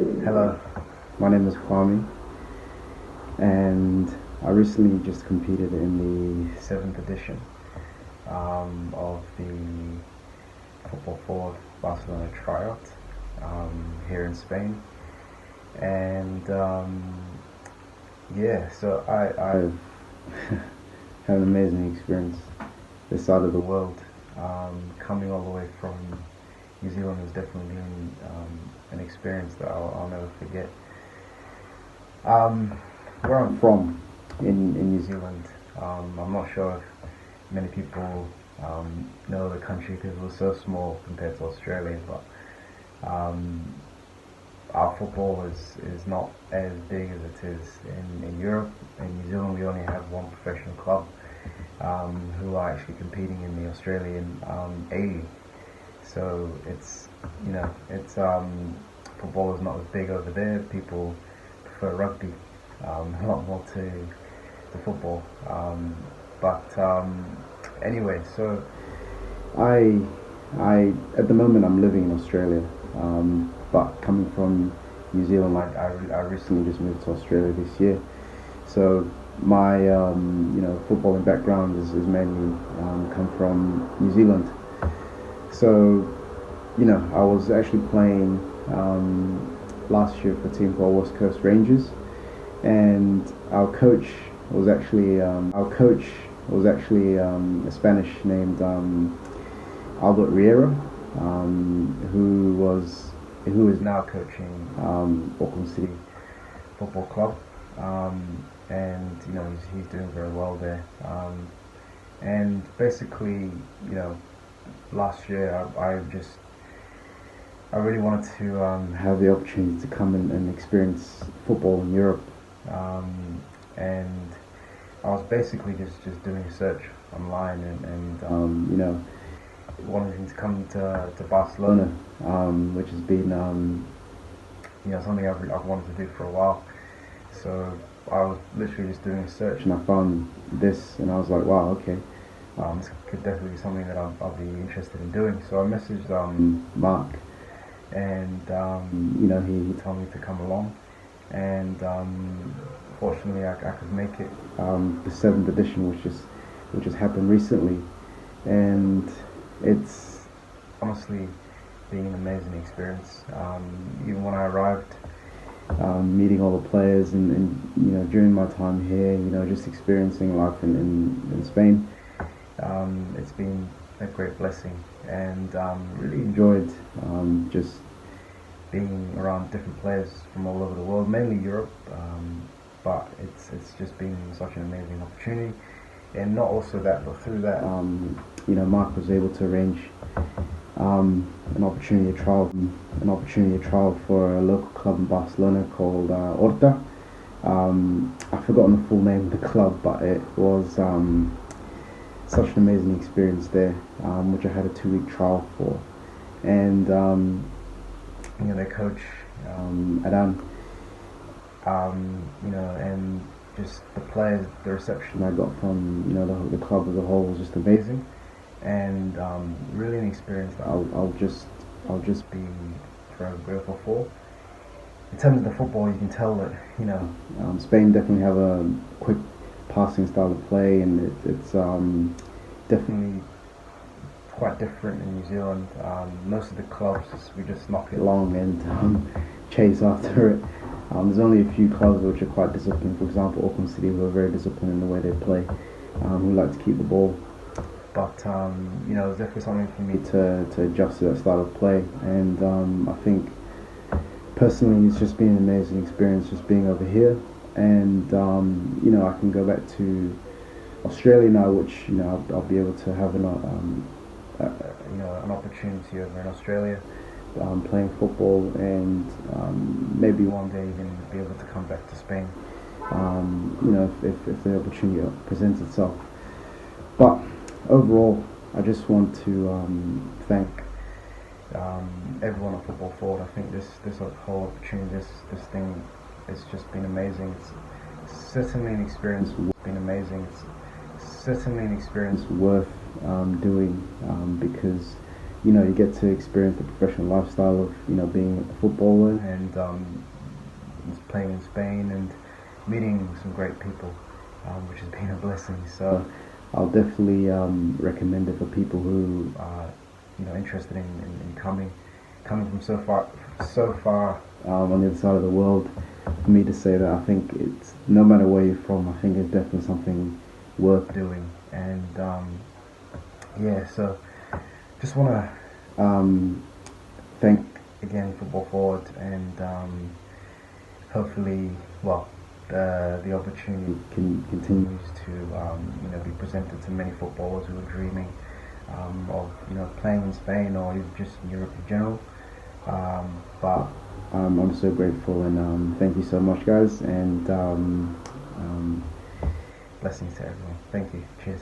Hello, my name is Kwame, and I recently just competed in the seventh edition of the Football Forward Barcelona Tryout here in Spain. And so I've had an amazing experience this side of the world. Coming all the way from New Zealand has definitely been an experience that I'll never forget. Where I'm from in New Zealand, I'm not sure if many people know the country because it was so small compared to Australia, but our football is not as big as it is in Europe. In New Zealand, we only have one professional club who are actually competing in the Australian A. So it's football is not as big over there. People prefer rugby a lot more to football. Anyway, so I at the moment I'm living in Australia, but coming from New Zealand, I recently just moved to Australia this year. So my footballing background is mainly come from New Zealand. So I was actually playing last year for a team called West Coast Rangers, and our coach was actually a Spanish named Albert Riera, who is now coaching Auckland City Football Club, and he's doing very well there. And basically, last year I really wanted to have the opportunity to come and experience football in Europe, and I was basically just doing a search online and wanting to come to Barcelona, which has been something I've wanted to do for a while. So I was literally just doing a search and I found this and I was like, wow, okay, this could definitely be something that I'll be interested in doing. So I messaged Mark, and he told me to come along, and fortunately I could make it. The seventh edition, which has happened recently, and it's honestly been an amazing experience. Even when I arrived, meeting all the players and during my time here, just experiencing life in Spain, it's been a great blessing, and really enjoyed just being around different players from all over the world, mainly Europe, but it's just been such an amazing opportunity. And not also that, but through that, Mark was able to arrange an opportunity to trial for a local club in Barcelona called Horta. I've forgotten the full name of the club, but it was such an amazing experience there, which I had a 2-week trial for. And their coach Adam, and just the players, the reception I got from the club as a whole was just amazing, and really an experience that I'll just be forever grateful for. In terms of the football, you can tell that Spain definitely have a quick passing style of play, and it's definitely quite different in New Zealand. Most of the clubs we just knock it long and chase after it. There's only a few clubs which are quite disciplined. For example, Auckland City, who are very disciplined in the way they play, who like to keep the ball. But it's definitely something for me to adjust to that style of play. And I think personally, it's just been an amazing experience just being over here. And I can go back to Australia now, which I'll be able to have an opportunity over in Australia, playing football, and maybe one day even be able to come back to Spain, if the opportunity presents itself. But overall, I just want to thank everyone at Football Forward. I think this whole opportunity, this thing, it's just been amazing. It's certainly an experience worth doing, because you get to experience the professional lifestyle of being a footballer and just playing in Spain and meeting some great people, which has been a blessing. So I'll definitely recommend it for people who are interested in coming from so far on the other side of the world. For me to say that, I think it's, no matter where you're from, I think it's definitely something worth doing. And yeah, so just want to thank again Football Forward, and hopefully, well, the opportunity continues to be presented to many footballers who are dreaming of playing in Spain or even just in Europe in general. But I'm so grateful, and thank you so much, guys, and blessings to everyone. Thank you. Cheers.